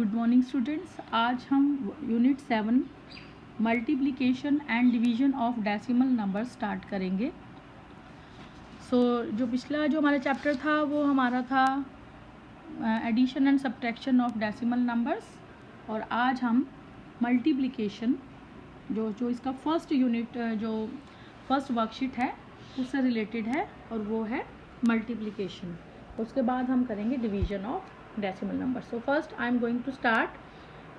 Good morning students. आज हम unit 7 multiplication and division of decimal number start करेंगे। जो पिछला जो हमारा चैप्टर था वो हमारा था addition and subtraction of decimal numbers, और आज हम मल्टीप्लिकेशन जो इसका फर्स्ट यूनिट जो फर्स्ट वर्कशीट है उससे रिलेटेड है, और वो है मल्टीप्लिकेशन। उसके बाद हम करेंगे division of decimal number. So first I am going to start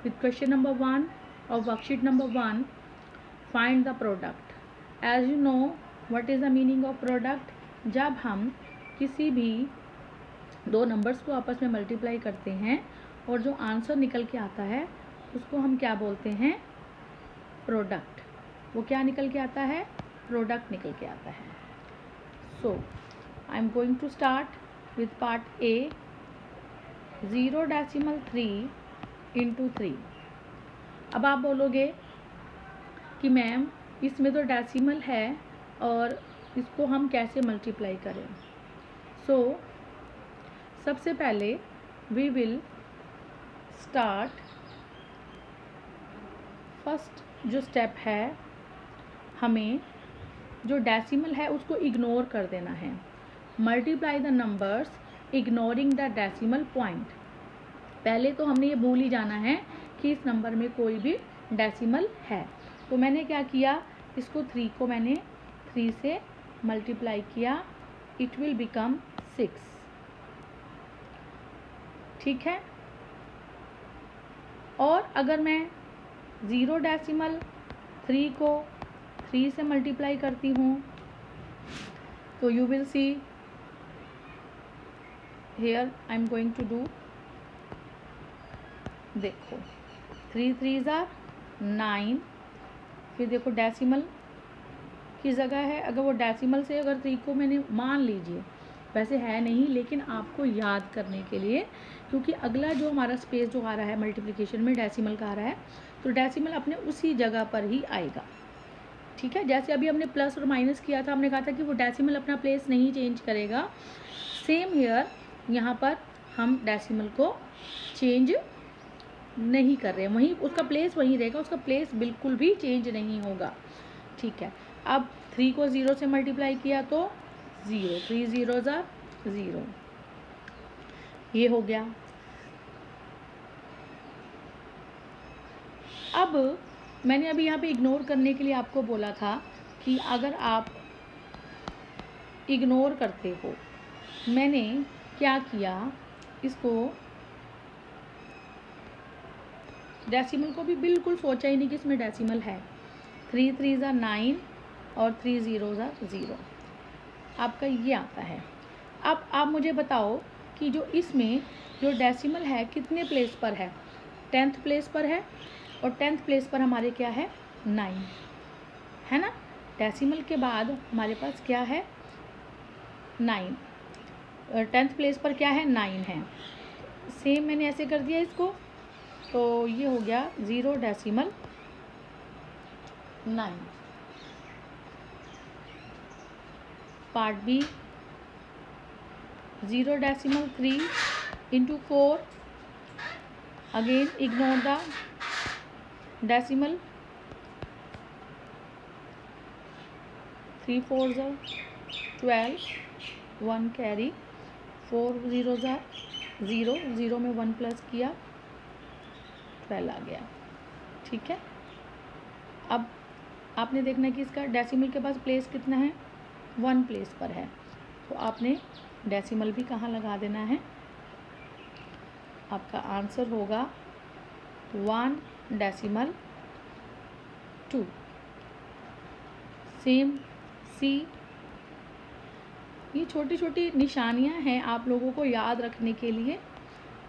with question number 1 of worksheet number 1. Find the product. As you know, what is the meaning of product? जब हम किसी भी दो नंबर्स को आपस में मल्टीप्लाई करते हैं और जो आंसर निकल के आता है उसको हम क्या बोलते हैं? प्रोडक्ट। वो क्या निकल के आता है? प्रोडक्ट निकल के आता है। So I am going to start with part A. 0.3 into 3। अब आप बोलोगे कि मैम इसमें तो डेसिमल है और इसको हम कैसे मल्टीप्लाई करें? सबसे पहले वी विल स्टार्ट, फर्स्ट जो स्टेप है, हमें जो डेसिमल है उसको इग्नोर कर देना है। Multiply the numbers ignoring the decimal point. पहले तो हमने ये भूल ही जाना है कि इस नंबर में कोई भी डेसिमल है। तो मैंने क्या किया, इसको 3 को मैंने 3 से मल्टीप्लाई किया, इट विल बिकम 6। ठीक है। और अगर मैं 0.3 को 3 से मल्टीप्लाई करती हूँ तो you will see here I am going to do, देखो 3 3s are 9। फिर देखो डेसिमल की जगह है, अगर वो डेसिमल से अगर 3 को मैंने मान लीजिए, वैसे है नहीं लेकिन आपको याद करने के लिए, क्योंकि अगला जो हमारा स्पेस जो आ रहा है मल्टीप्लिकेशन में डेसिमल का आ रहा है, तो डेसिमल अपने उसी जगह पर ही आएगा। ठीक है। जैसे अभी हमने प्लस और माइनस किया था, हमने कहा था कि वो डेसिमल अपना प्लेस नहीं चेंज करेगा। सेम हियर, यहाँ पर हम डेसिमल को चेंज नहीं कर रहे हैं, वहीं उसका प्लेस वहीं रहेगा, उसका प्लेस बिल्कुल भी चेंज नहीं होगा। ठीक है। अब 3 को 0 से मल्टीप्लाई किया तो 0, 3 0s are 0, ये हो गया। अब मैंने अभी यहाँ पे इग्नोर करने के लिए आपको बोला था कि अगर आप इग्नोर करते हो, मैंने क्या किया, इसको डेसिमल को भी बिल्कुल सोचा ही नहीं कि इसमें डेसिमल है। 3 3s are 9 और 3 0s are 0। आपका ये आता है। अब आप मुझे बताओ कि जो इसमें जो डेसिमल है कितने प्लेस पर है? 10th प्लेस पर है, और 10th प्लेस पर हमारे क्या है? 9 है ना। डेसिमल के बाद हमारे पास क्या है? 9। 10th प्लेस पर क्या है? 9 है। सेम मैंने ऐसे कर दिया इसको, तो ये हो गया 0.9। Part B 0.3 into 4। Again ignore the decimal. 3 4s are 12, 1 carry, 4 0s are 0, 0 में 1 प्लस किया, 12 आ गया। ठीक है। अब आपने देखना है कि इसका डेसिमल के पास प्लेस कितना है? 1 प्लेस पर है, तो आपने डेसिमल भी कहाँ लगा देना है? आपका आंसर होगा 1.2। सेम सी। ये छोटी छोटी निशानियां हैं आप लोगों को याद रखने के लिए।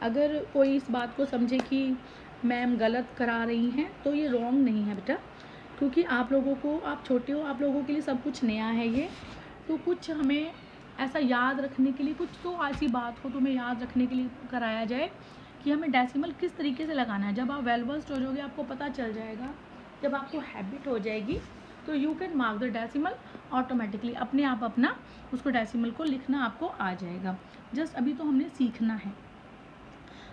अगर कोई इस बात को समझे कि मैम गलत करा रही हैं तो ये रॉन्ग नहीं है बेटा, क्योंकि आप लोगों को, आप छोटे हो, आप लोगों के लिए सब कुछ नया है ये, तो कुछ हमें ऐसा याद रखने के लिए, कुछ तो ऐसी बात हो तो हमें याद रखने के लिए कराया जाए कि हमें डेसिमल किस तरीके से लगाना है। जब आप वेल वर्स्ड हो जाओगे आपको पता चल जाएगा, जब आपको हैबिट हो जाएगी तो you can mark the decimal automatically, अपने आप अपना उसको डेसिमल को लिखना आपको आ जाएगा। जस्ट अभी तो हमने सीखना है।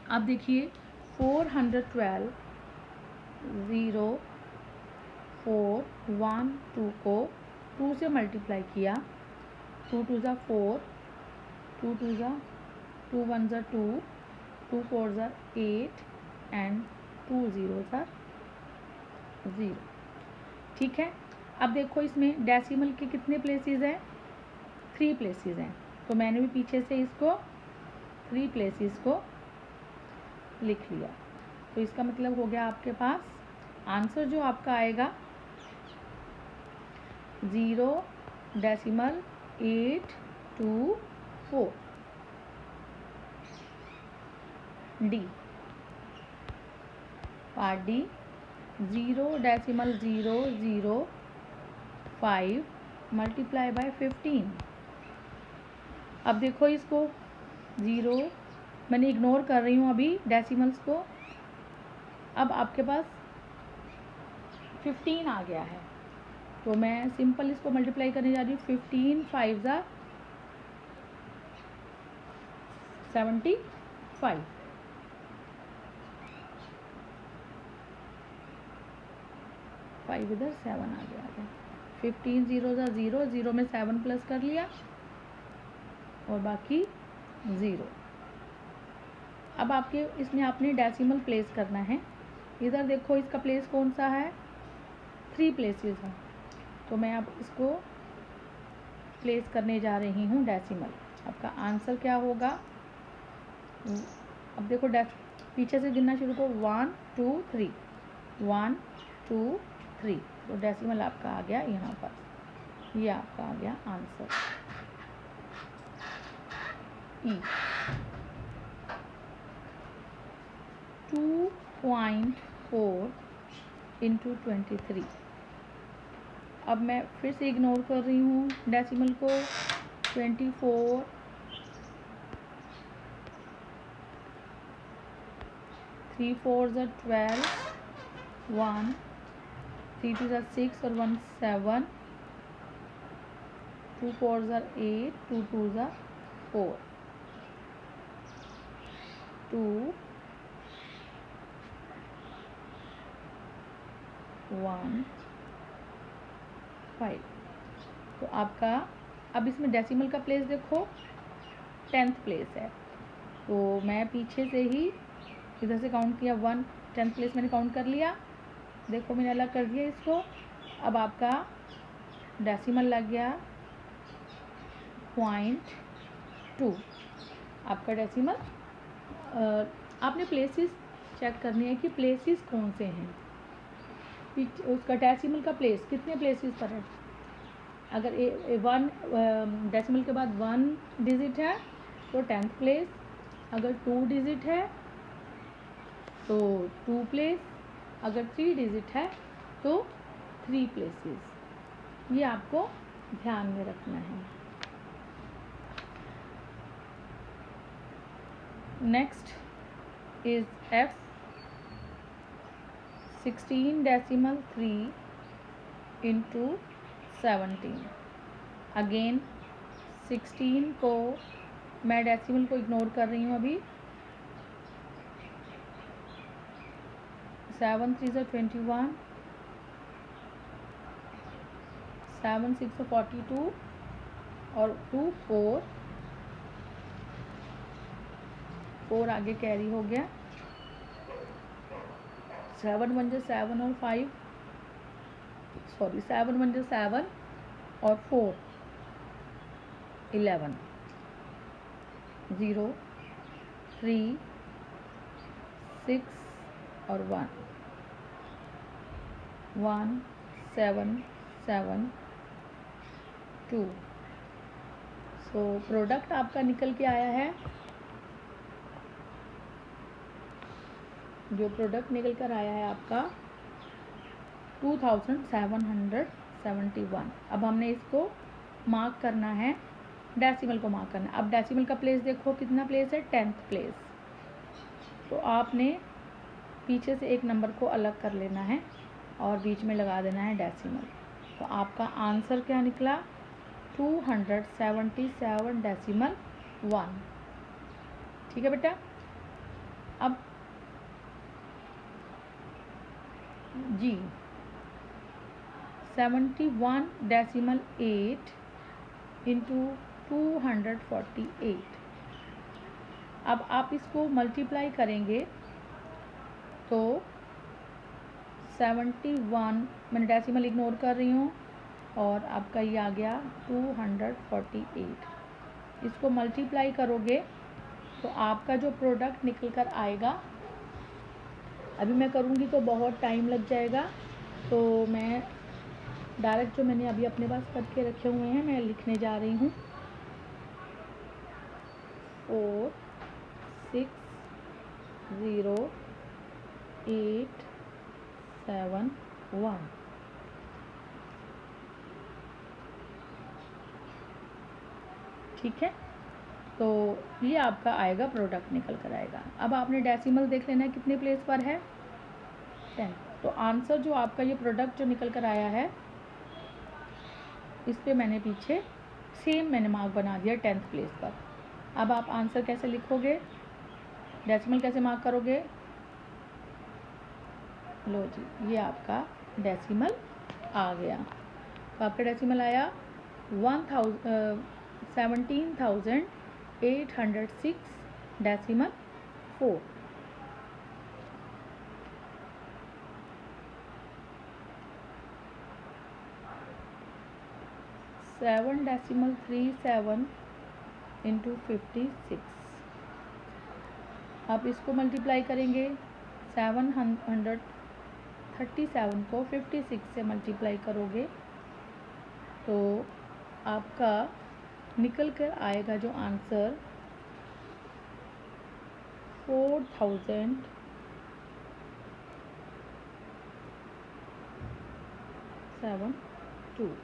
अब देखिए 412 0 4 1 2 को 2 से मल्टीप्लाई किया, 2 2 ज़ा 4, 2 2 ज़ा 2 1 ज़ा 2, 2 4 ज़ा 8 एंड 2 0 ज़ा 0। ठीक है, अब देखो इसमें डेसिमल के कितने प्लेसेस हैं, 3 प्लेसेस हैं, तो मैंने भी पीछे से इसको 3 प्लेसेस को लिख लिया। तो इसका मतलब हो गया आपके पास आंसर जो आपका आएगा 0.824 D. Part D 0.005 multiply by 15। अब देखो इसको 0 मैंने इग्नोर कर रही हूँ अभी डेसिमल्स को। अब आपके पास 15 आ गया है, तो मैं सिंपल इसको मल्टीप्लाई करने जा रही हूँ। 15 5 ज़ा 75, 5 इधर 7 आ गया। 15 0 ज़ा 0, 0 में 7 प्लस कर लिया और बाकी 0। अब आपके इसमें आपने डेसिमल प्लेस करना है। इधर देखो इसका प्लेस कौन सा है, 3 प्लेसेस हैं, तो मैं अब इसको प्लेस करने जा रही हूँ डेसिमल। आपका आंसर क्या होगा, अब देखो पीछे से गिनना शुरू करो, 1 2 3, 1 2 3, तो डेसिमल आपका आ गया यहाँ पर, ये आपका आ गया आंसर ई। 2.4 इंटू 23। अब मैं फिर से इग्नोर कर रही हूँ डेसिमल को। 24 3 4 ज़ा 12, 1 3 2 ज़ा 6 और 1 7, 2 4 ज़ा 8, 2 2 ज़ा 4, 2 1 5। तो आपका अब इसमें डेसिमल का प्लेस देखो 10th प्लेस है, तो मैं पीछे से ही इधर से काउंट किया, 1 10th प्लेस मैंने काउंट कर लिया। देखो मैंने अलग कर दिया इसको। अब आपका डेसिमल लग गया 0.2, आपका डेसिमल। आपने प्लेसेस चेक करनी है कि प्लेसेस कौन से हैं, उसका डेसिमल का प्लेस कितने प्लेसेस पर है। अगर 1 डेसिमल के बाद 1 डिजिट है तो 10th प्लेस, अगर 2 डिजिट है तो 2 प्लेस, अगर 3 डिजिट है तो 3 प्लेसेस। ये आपको ध्यान में रखना है। Next is F 16.3 into 17। Again 16 को मैं डेसिमल को इग्नोर कर रही हूँ अभी। 7 3 ज़ा 21, 7 6 ज़ा 42 और 2 4 आगे कैरी हो गया। 7 1 ज़ा 7 और 5, सॉरी 7 1 ज़ा 7 और 4 11, 0 3 6 और 1 1 7 7 2। सो प्रोडक्ट आपका निकल के आया है, जो प्रोडक्ट निकल कर आया है आपका 2771। अब हमने इसको मार्क करना है, डेसिमल को मार्क करना है। अब डेसिमल का प्लेस देखो कितना प्लेस है, 10th प्लेस, तो आपने पीछे से एक नंबर को अलग कर लेना है और बीच में लगा देना है डेसिमल। तो आपका आंसर क्या निकला, 277.1। ठीक है बेटा। अब जी 71.8 इंटू 248। अब आप इसको मल्टीप्लाई करेंगे तो 71, मैंने डेसिमल इग्नोर कर रही हूँ, और आपका ये आ गया 248। इसको मल्टीप्लाई करोगे तो आपका जो प्रोडक्ट निकल कर आएगा, अभी मैं करूँगी तो बहुत टाइम लग जाएगा, तो मैं डायरेक्ट जो मैंने अभी अपने पास करके रखे हुए हैं मैं लिखने जा रही हूँ। 4 6 0 8 7 1। ठीक है, तो ये आपका आएगा, प्रोडक्ट निकल कर आएगा। अब आपने डेसिमल देख लेना है कितने प्लेस पर है, 10। तो आंसर जो आपका ये प्रोडक्ट जो निकल कर आया है, इस पे मैंने पीछे सेम मैंने मार्क बना दिया 10th प्लेस पर। अब आप आंसर कैसे लिखोगे, डेसिमल कैसे मार्क करोगे, लो जी ये आपका डेसिमल आ गया। तो आपका डेसिमल आया 17,806.4। 7.37 इंटू 56। आप इसको मल्टीप्लाई करेंगे, 737 को 56 से मल्टीप्लाई करोगे तो आपका निकल कर आएगा जो आंसर 4072।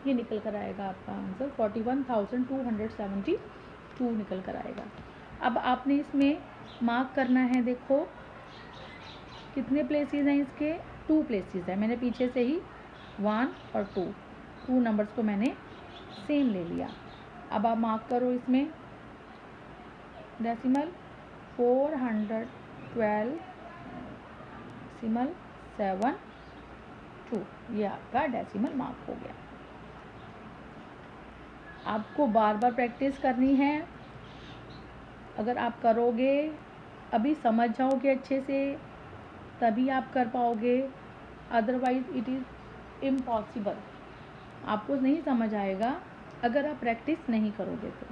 ये निकल कर आएगा आपका आंसर 41,272 निकल कर आएगा। अब आपने इसमें मार्क करना है, देखो कितने प्लेसेस हैं इसके, 2 प्लेसेस हैं। मैंने पीछे से ही 1 और 2 नंबर्स को मैंने सेम ले लिया। अब आप मार्क करो इसमें डेसिमल 412 डेसिमल 72। ये आपका डेसिमल मार्क हो गया। आपको बार बार प्रैक्टिस करनी है। अगर आप करोगे, अभी समझ जाओगे अच्छे से, तभी आप कर पाओगे, अदरवाइज इट इज़ इम्पॉसिबल। आपको नहीं समझ आएगा अगर आप प्रैक्टिस नहीं करोगे तो।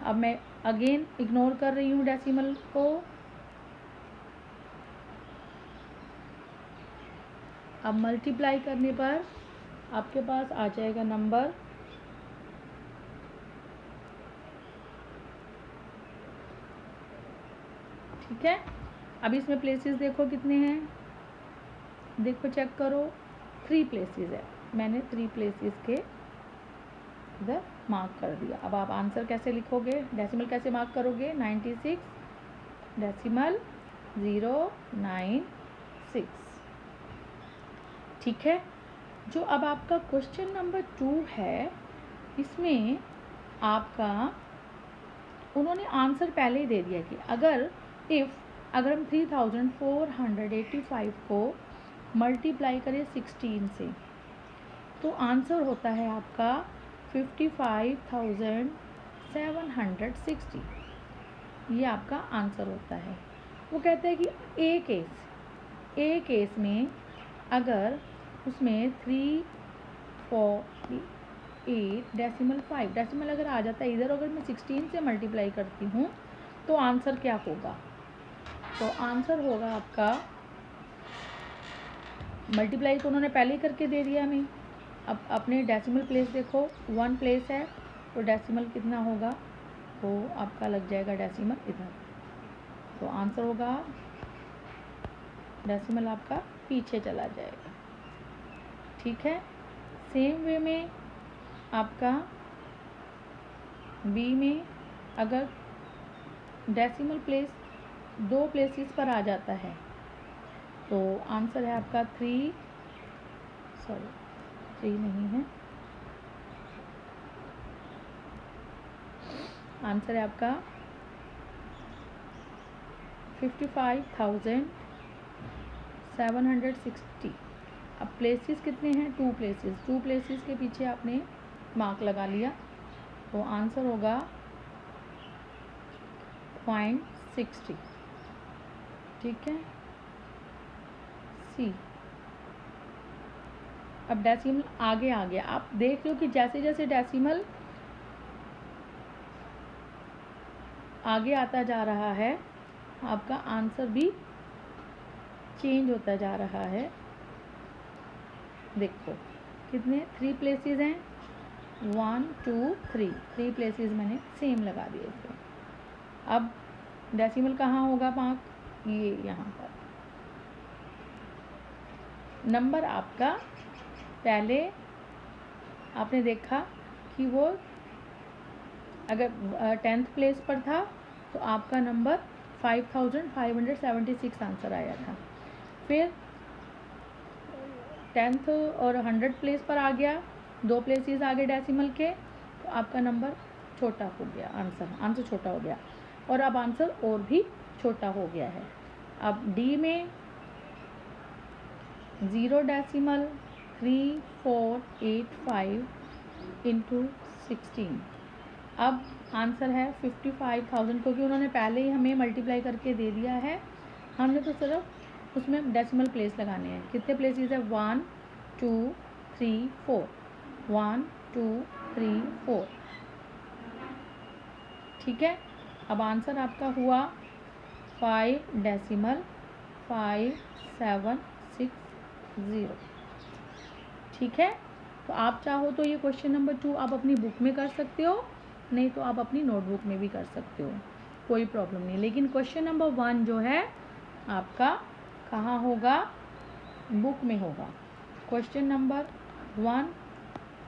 अब मैं अगेन इग्नोर कर रही हूँ डेसिमल को। अब मल्टीप्लाई करने पर आपके पास आ जाएगा नंबर, ठीक है। अब इसमें प्लेसेस देखो कितने हैं, देखो चेक करो, 3 प्लेसेस है। मैंने 3 प्लेसेस के इधर मार्क कर दिया। अब आप आंसर कैसे लिखोगे, डेसिमल कैसे मार्क करोगे, 96 डेसिमल 096। ठीक है। जो अब आपका क्वेश्चन नंबर 2 है, इसमें आपका उन्होंने आंसर पहले ही दे दिया कि अगर हम 3485 को मल्टीप्लाई करें 16 से तो आंसर होता है आपका 55,760। ये आपका आंसर होता है। वो कहते हैं कि ए केस में अगर उसमें 348 डेसिमल 5 डेसिमल अगर आ जाता है इधर, अगर मैं 16 से मल्टीप्लाई करती हूँ तो आंसर क्या होगा, तो आंसर होगा आपका, मल्टीप्लाई तो उन्होंने पहले ही करके दे दिया हमें। अब अपने डेसिमल प्लेस देखो, 1 प्लेस है तो डेसिमल कितना होगा, तो आपका लग जाएगा डेसिमल इधर, तो आंसर होगा, डेसिमल आपका पीछे चला जाएगा। ठीक है। सेम वे में आपका बी में अगर डेसिमल प्लेस 2 प्लेसेस पर आ जाता है तो आंसर है आपका 3 नहीं है, आंसर है आपका 55,760। 760। अब प्लेसेस कितने हैं? 2 प्लेसेस। 2 प्लेसेस के पीछे आपने मार्क लगा लिया, तो आंसर होगा 0.60। ठीक है, सी। अब डेसिमल आगे आ गया। आप देख लो कि जैसे जैसे डेसिमल आगे आता जा रहा है आपका आंसर भी चेंज होता जा रहा है। देखो कितने 3 प्लेसेस हैं, 1 2 3 प्लेसेस मैंने सेम लगा दिए थे। अब डेसिमल कहाँ होगा मार्क? ये यहाँ पर। नंबर आपका पहले आपने देखा कि वो अगर 10th प्लेस पर था तो आपका नंबर 5576 आंसर आया था। फिर 10th और 100 प्लेस पर आ गया, 2 प्लेसेस आगे डेसिमल के, तो आपका नंबर छोटा हो गया, आंसर छोटा हो गया, और अब आंसर और भी छोटा हो गया है। अब डी में 0.3485 इंटू 16। अब आंसर है 55,000, क्योंकि उन्होंने पहले ही हमें मल्टीप्लाई करके दे दिया है। हमने तो सिर्फ उसमें डेसिमल प्लेस लगाने हैं। कितने प्लेसेस है? 1 2 3 4, 1 2 3 4। ठीक है, अब आंसर आपका हुआ 5.5760। ठीक है, तो आप चाहो तो ये क्वेश्चन नंबर 2 आप अपनी बुक में कर सकते हो, नहीं तो आप अपनी नोटबुक में भी कर सकते हो, कोई प्रॉब्लम नहीं। लेकिन क्वेश्चन नंबर 1 जो है आपका कहाँ होगा? बुक में होगा। क्वेश्चन नंबर 1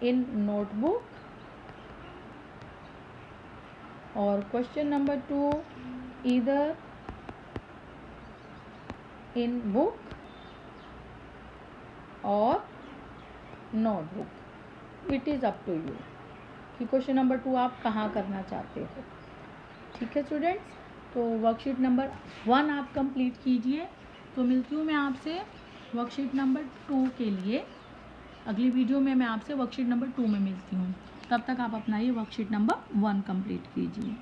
इन नोटबुक और question number 2 either in book और notebook. It is up to you कि क्वेश्चन नंबर 2 आप कहाँ करना चाहते हो। ठीक है स्टूडेंट्स, तो वर्कशीट नंबर 1 आप कंप्लीट कीजिए। तो मिलती हूँ मैं आपसे वर्कशीट नंबर 2 के लिए। अगली वीडियो में मैं आपसे वर्कशीट नंबर 2 में मिलती हूँ। तब तक आप अपना ये वर्कशीट नंबर 1 कंप्लीट कीजिए।